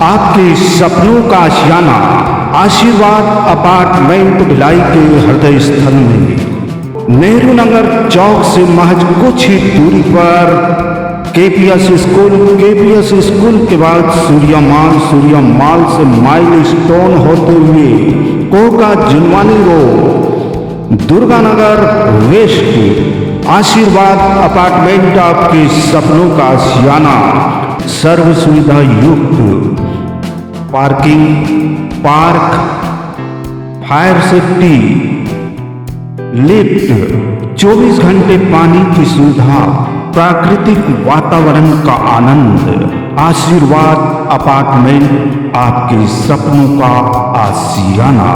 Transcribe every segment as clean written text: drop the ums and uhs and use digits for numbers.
आपके सपनों का आशियाना आशीर्वाद अपार्टमेंट भिलाई के हृदय स्थल में नेहरू नगर चौक से महज कुछ ही दूरी पर केपीएस स्कूल के बाद सूर्या माल से माइल स्टोन होते हुए Koka Junwani road Durganagar west Ashirwad apartment आपके सपनों का आशियाना सर्व सुविधा युक्त parking, park, fire safety, lift, 24 घंटे पानी की सुविधा, प्राकृतिक वातावरण का आनंद। आशीर्वाद अपार्टमेंट आपके सपनों का आशियाना।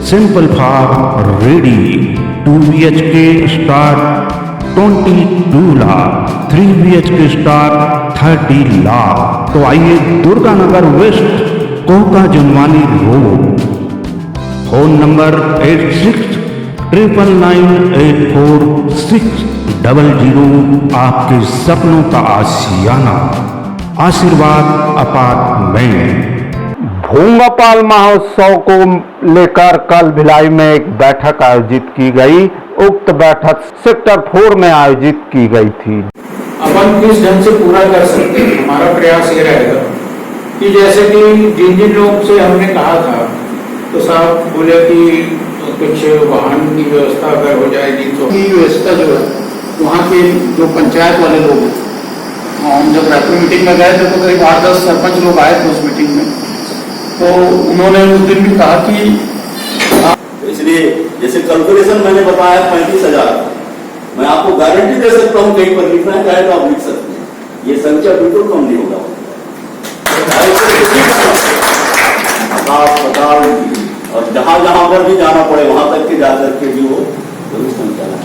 Simple for ready 2 BHK start 22 lakh, 3 BHK start 30 lakh. तो आइए Durganagar west Koka Junwani road, phone number 8699984600। आपके सपनों का आशियाना आशीर्वाद अपार्टमेंट। भोंगापाल महोत्सव को लेकर कल भिलाई में एक बैठक आयोजित की गई। उक्त बैठक सेक्टर 4 में आयोजित की गई थी। अपन किस ढंग से पूरा कर सकते हैं, हमारा प्रयास ये रहेगा कि जैसे कि जिन लोग से हमने कहा था तो साहब बोले कि कुछ वाहन की व्यवस्था अगर हो जाएगी तो ये व्यवस्था जो है वहाँ के जो पंचायत वाले लोग हैं, हम जब रायपुर मीटिंग में गए थे तो करीब 8-10 सरपंच लोग आए थे उस मीटिंग में, तो उन्होंने उस दिन भी कहा कि इसलिए जैसे कैलकुलेशन मैंने बताया 35,000, मैं आपको गारंटी दे सकता हूँ कहीं पर लिखना है तो आप लिख सकते हैं, ये संख्या बिल्कुल कम नहीं होगा। अस्पताल और जहां पर भी जाना पड़े वहां तक के जाकर के भी वो जरूर संख्या है।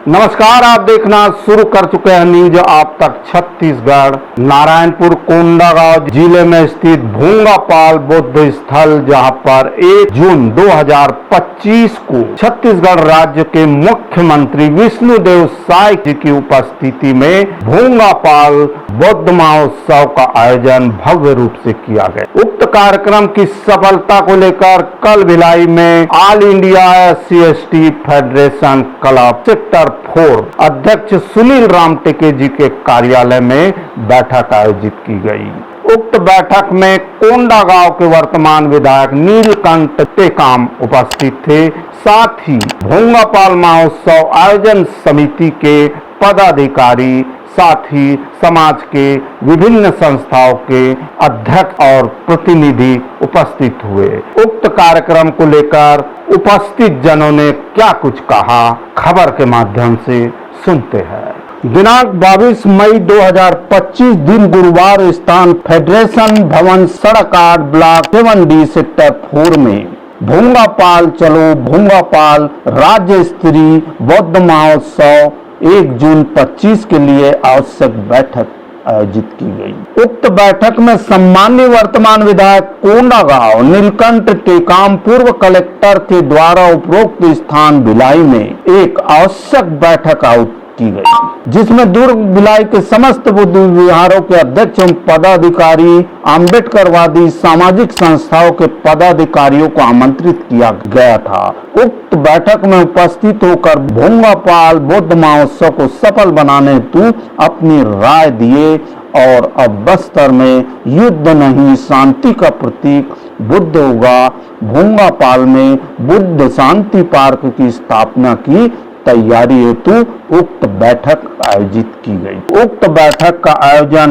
नमस्कार, आप देखना शुरू कर चुके हैं न्यूज आप तक छत्तीसगढ़। नारायणपुर कोंडागांव जिले में स्थित भोंगापाल बौद्ध स्थल, जहां पर 1 जून 2025 को छत्तीसगढ़ राज्य के मुख्यमंत्री विष्णुदेव साय जी की उपस्थिति में भोंगापाल बौद्ध महोत्सव का आयोजन भव्य रूप से किया गया। उक्त कार्यक्रम की सफलता को लेकर कल भिलाई में all India SC/ST federation club sector 4 अध्यक्ष सुनील राम टेके जी के कार्यालय में बैठक आयोजित की गई। उक्त बैठक में कोंडागांव के वर्तमान विधायक नीलकंठ टेकाम उपस्थित थे। साथ ही भोंगापाल महोत्सव आयोजन समिति के पदाधिकारी, साथ ही समाज के विभिन्न संस्थाओं के अध्यक्ष और प्रतिनिधि उपस्थित हुए। उक्त कार्यक्रम को लेकर उपस्थित जनों ने क्या कुछ कहा, खबर के माध्यम से सुनते हैं। दिनांक 22 मई 2025 दिन गुरुवार स्थान फेडरेशन भवन सड़क 8 ब्लॉक 7D सेक्टर 4 में भोंगापाल चलो भोंगापाल राज्य स्तरीय बौद्ध महोत्सव 1 जून 25 के लिए आवश्यक बैठक आयोजित की गई। उक्त बैठक में सम्मान्य वर्तमान विधायक कोंडागांव नीलकंठ टेकाम पूर्व कलेक्टर के द्वारा उपरोक्त स्थान भिलाई में एक आवश्यक बैठक आयोजित की गई, जिसमें दुर्ग भिलाई के समस्त बुद्ध विहारों के अध्यक्ष एवं पदाधिकारी, अम्बेडकरवादी सामाजिक संस्थाओं के पदाधिकारियों को आमंत्रित किया गया था। उक्त बैठक में उपस्थित होकर भोंगापाल बौद्ध महोत्सव को सफल बनाने हेतु अपनी राय दिए और अब बस्तर में युद्ध नहीं शांति का प्रतीक बुद्ध होगा भोंगापाल में बुद्ध शांति पार्क की स्थापना की तैयारी हेतु उक्त बैठक आयोजित की गई। उक्त बैठक का आयोजन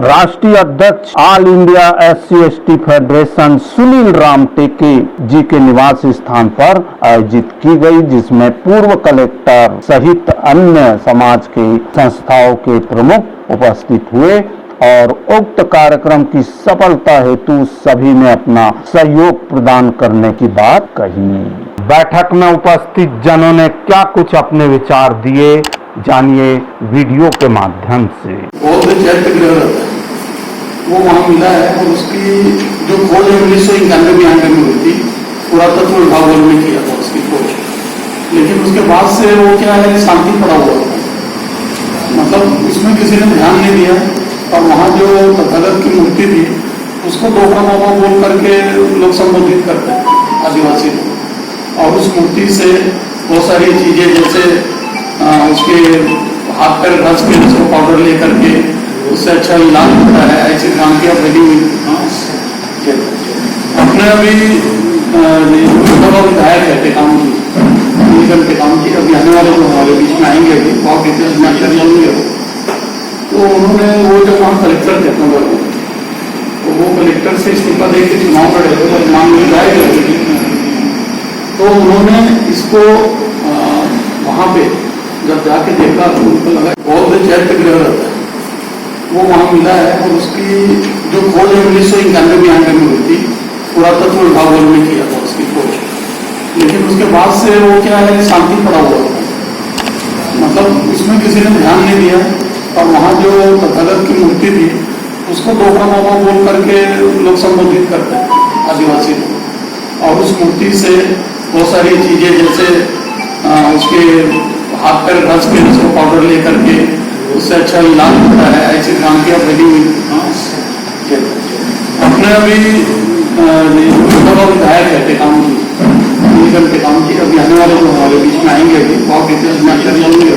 राष्ट्रीय अध्यक्ष all India SC/ST federation Sunil Ram टेके जी के निवास स्थान पर आयोजित की गई, जिसमें पूर्व कलेक्टर सहित अन्य समाज के संस्थाओं के प्रमुख उपस्थित हुए और उक्त कार्यक्रम की सफलता हेतु सभी ने अपना सहयोग प्रदान करने की बात कही। बैठक में उपस्थित जनों ने क्या कुछ अपने विचार दिए, जानिए वीडियो के माध्यम से। वो वहाँ मिला है और उसकी जो खोज 1991 में हुई थी, पुरातत्व विभाग ने किया था उसकी खोज, लेकिन उसके बाद से वो क्या है शांति पड़ा हुआ था, मतलब इसमें किसी ने ध्यान नहीं दिया और वहाँ जो तथागत की मूर्ति थी उसको दोपरा मामा बोल करके लोग संबोधित करते हैं आदिवासी लोग। और उस मूर्ति से बहुत सारी चीजें जैसे उसके हाथ पैर घस के उसको पाउडर ले करके उससे अच्छा इलाज होता है, ऐसी क्रांतियाँ फैली हुई। अपने अभी विधायक है टेकाम जी, निगम टेकाम जी, अभी आने वाले जो हमारे बीच में आएंगे अभी बहुत डिटेल्स में अंदर जाएंगे। तो उन्होंने वो जब वहाँ कलेक्टर थे अपने लोग, तो वो कलेक्टर से इस्तीफा दे के चुनाव लड़े थे, तो नाम मिल जाएगा। तो उन्होंने इसको वहाँ पे जब जाके देखा तो उनको लगा बौद्ध चैत्य ग्रह रहता है वो वहाँ मिला है। और उसकी जो खोज 1991 में हुई थी, पुरातत्व विभाग ने किया था उसकी खोज, लेकिन उसके बाद से वो क्या है शांति पड़ा हुआ था, मतलब इसमें किसी ने ध्यान नहीं दिया। और वहाँ जो तथागत की मूर्ति थी उसको दोपरा मामा बोल करके लोग संबोधित करते हैं आदिवासी लोग। और उस मूर्ति से बहुत सारी चीजें जैसे उसके हाथ पैर घस के उसको पाउडर ले करके उससे अच्छा इलाज होता है, ऐसी क्रांतियाँ फैली हुई। अपने अभी विधायक है टेकाम जी, निगम टेकाम जी, अभी आने वाले जो हमारे बीच में आएंगे अभी बहुत डिटेल्स में अंदर जाएंगे।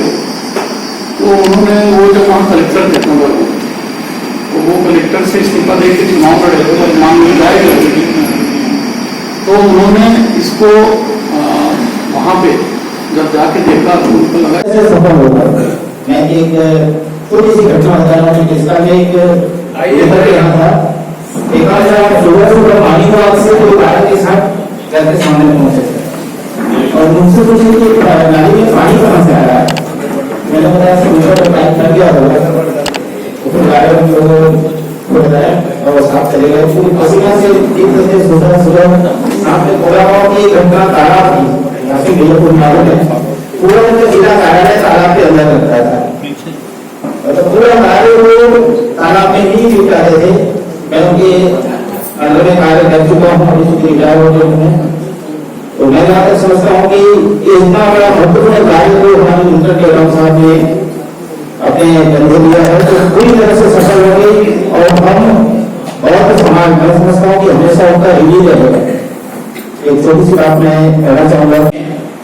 तो उन्होंने वो जब वहाँ कलेक्टर थे अपने लोग, तो वो कलेक्टर से इस्तीफा दे के चुनाव लड़े थे, तो नाम मिल जाएगा। तो उन्होंने इसको वहाँ पे जब जाके देखा तो उनको लगा ऐसे सफल होगा। मैं एक छोटी सी घटना बताना कि जिसका मैं एक यहाँ था, एक बार सुबह पानी को आग से कोई गाड़ी के साथ घर के सामने पहुंचे थे और मुझसे पूछे कि गाड़ी में पानी कहाँ से आ रहा है। मैंने बताया सुबह तो पाइप लग गया होगा, तो फिर गाड़ी को बताया और साफ चले गए। फिर पसीना से एक सुबह साफ में खोला हुआ कि 1 घंटा तालाब थी, काफी बिल्कुल मालूम है, पूरा जिला कार्यालय तालाब के अंदर लगता था। तो पूरा कार्य वो तालाब में ही जुट रहे थे, क्योंकि अंदर में कार्य कर चुका हूँ, अभी चुकी रिटायर हो गए हैं। तो मैं जहाँ तक समझता हूँ कि इतना बड़ा महत्वपूर्ण कार्य को हमारे मित्र टेकाम साहब ने अपने कंधे लिया है, तो पूरी तरह से सफल हो गई। और हम बहुत समाज मैं समझता हूँ कि हमेशा उनका रिलीज रहेगा। एक छोटी सी बात मैं कहना चाहूंगा,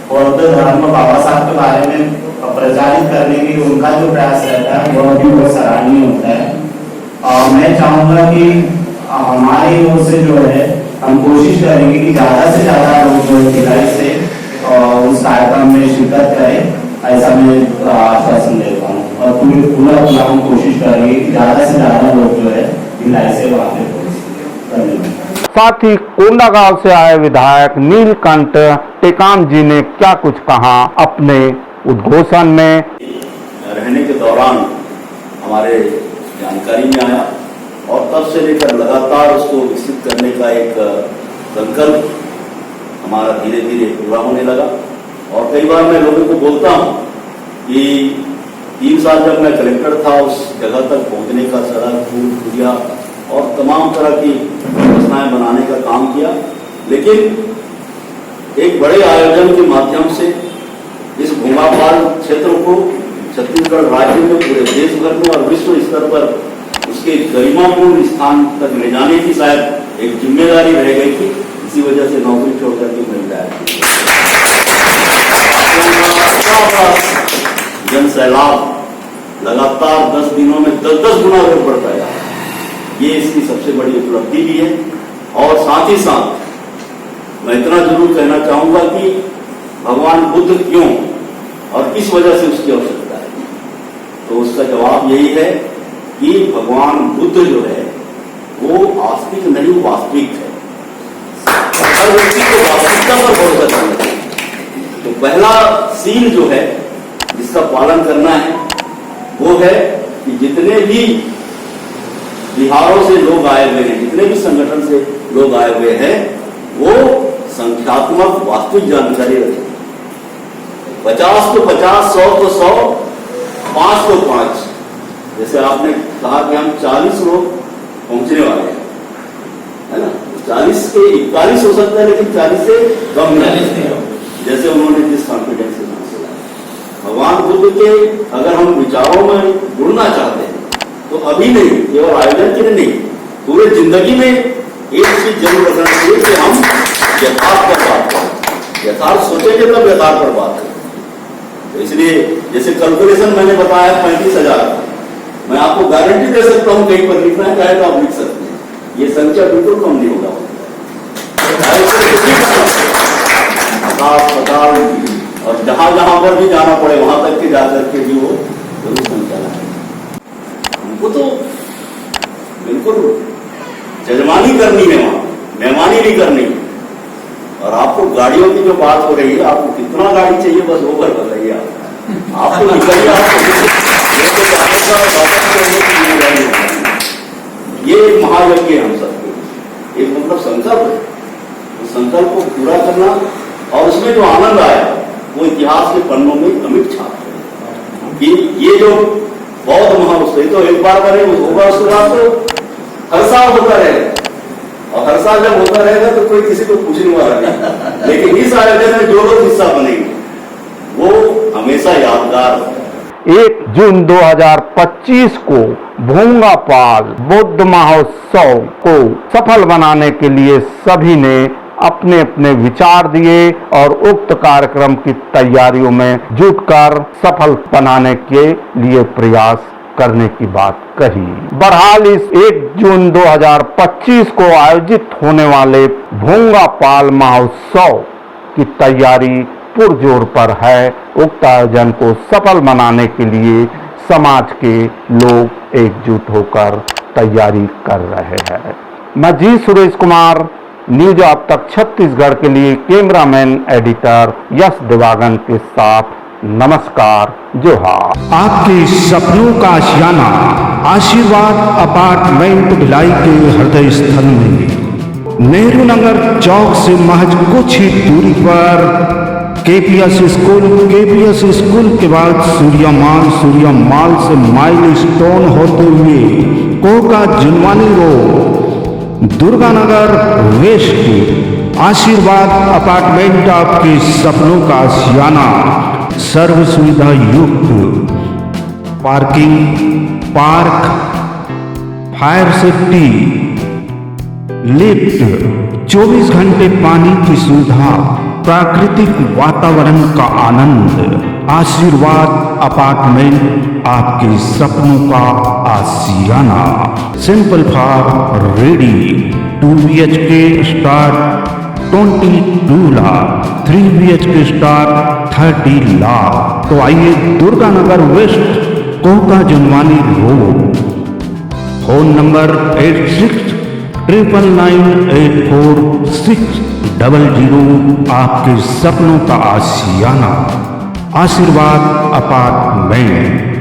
बौद्ध धर्म बाबा साहब के बारे में प्रचारित करने की उनका जो प्रयास रहता है वह भी बहुत सराहनीय होता है। और मैं चाहूंगा कि हमारी ओर से जो है हम कोशिश करेंगे कि ज्यादा से ज्यादा लोग जो है भिलाई से उस कार्यक्रम में शिरकत करें, ऐसा मैं आश्वासन देता हूँ। और पूरा हम कोशिश करेंगे कि ज्यादा से ज्यादा लोग जो है भिलाई से वहाँ पे धन्यवाद। साथ ही कोंडागांव से आए विधायक नीलकंठ टेकाम जी ने क्या कुछ कहा अपने उद्घोषण में। रहने के दौरान हमारे जानकारी में आया और तब से लेकर लगातार उसको विकसित करने का एक संकल्प हमारा धीरे धीरे पूरा होने लगा। और कई बार मैं लोगों को बोलता हूँ कि 3 साल जब मैं कलेक्टर था उस जगह तक पहुँचने का सड़क पुल पुलिया और तमाम तरह की व्यवस्थाएं बनाने का काम किया, लेकिन एक बड़े आयोजन के माध्यम से इस भूमापाल क्षेत्र को छत्तीसगढ़ राज्य में पूरे देश भर में और विश्व स्तर पर उसके गरिमापूर्ण स्थान तक ले जाने की शायद एक जिम्मेदारी रह गई थी। इसी वजह से नौकरी छोड़कर के मिल जाए जन सैलाब लगातार 10 दिनों में 10-10 गुना और बढ़ता है। ये इसकी सबसे बड़ी उपलब्धि भी है। और साथ ही साथ मैं इतना जरूर कहना चाहूंगा कि भगवान बुद्ध क्यों और किस वजह से उसकी आवश्यकता है, तो उसका जवाब यही है कि भगवान बुद्ध जो है वो आस्तिक नहीं वास्तविक है। हर व्यक्ति को वास्तविकता पर भरोसा करना चाहिए। तो पहला सील जो है जिसका पालन करना है वो है कि जितने भी बिहारों से लोग आए हुए हैं, जितने भी संगठन से लोग आए हुए हैं, वो संख्यात्मक वास्तविक जानकारी रखें। 50 तो 50, 100 तो 100, 5 तो 5। जैसे आपने कहा कि हम 40 लोग पहुंचने वाले हैं, है ना। 40 के 41 हो सकता है, लेकिन 40 से कम नहीं, जैसे उन्होंने जिस कॉन्फिडेंस से भगवान बुद्ध के अगर हम विचारों में जुड़ना चाहते हैं तो अभी नहीं, केवल आयोजन के लिए नहीं, पूरे जिंदगी में एक चीज जरूर रखना चाहिए कि हम यथार्थ पर बात करें, यथार्थ सोचेंगे तब यथार्थ पर बात करें। तो इसलिए जैसे कैलकुलेशन मैंने बताया 35,000, मैं आपको गारंटी दे सकता हूं कहीं पर लिखना है तो आप लिख सकते हैं, ये संख्या बिल्कुल कम नहीं होगा। अस्पताल और जहां जहां पर भी जाना पड़े वहां तक के जाकर के भी वो जरूर संख्या है। हमको तो बिल्कुल जजमानी करनी है, वहां मेहमानी नहीं करनी। और आपको गाड़ियों की जो बात हो रही है, आपको कितना गाड़ी चाहिए बस वो पर बताइए। आपको निकलिए, ये एक महायज्ञ है हम सबके, एक मतलब संकल्प है, उस संकल्प को पूरा करना और उसमें जो आनंद आया वो इतिहास के पन्नों में अमिट छाप है कि ये जो बौद्ध महोत्सव तो एक बार बने होगा, उसके बाद तो हर साल होता रहेगा, और हर साल जब होता रहेगा तो कोई किसी को पूछने वाला नहीं, लेकिन इस आयोजन में जो लोग हिस्सा बनेंगे वो हमेशा यादगार है। 1 जून 2025 को भूंगापाल बौद्ध महोत्सव को सफल बनाने के लिए सभी ने अपने अपने विचार दिए और उक्त कार्यक्रम की तैयारियों में जुटकर सफल बनाने के लिए प्रयास करने की बात कही। बहरहाल इस 1 जून 2025 को आयोजित होने वाले भूंगापाल महोत्सव की तैयारी पुरजोर पर है। उक्त आयोजन को सफल बनाने के लिए समाज के लोग एकजुट होकर तैयारी कर रहे हैं। मैं जी सुरेश कुमार, न्यूज अब तक छत्तीसगढ़ के लिए कैमरामैन एडिटर यश दिवागन के साथ नमस्कार, जोहार। आपके सपनों का आशियाना आशीर्वाद अपार्टमेंट भिलाई के हृदय स्थल में नेहरू नगर चौक से महज कुछ ही दूरी पर केपीएस स्कूल के बाद सूर्या माल से माइल स्टोन होते हुए Koka Junwani road, Durganagar west, Ashirwad apartment आपके सपनों का आशियाना। सर्व सुविधा युक्त parking, park, fire safety, lift, 24 घंटे पानी की सुविधा, प्राकृतिक वातावरण का आनंद। आशीर्वाद अपार्टमेंट आपके सपनों का आशियाना। Simple for ready, 2 BHK start 22 lakh, 3 BHK start 30 lakh. तो आइए Durganagar west, Koka Junwani road. Phone number 8699984600। आपके सपनों का आशियाना। आशीर्वाद अपार्टमेंट।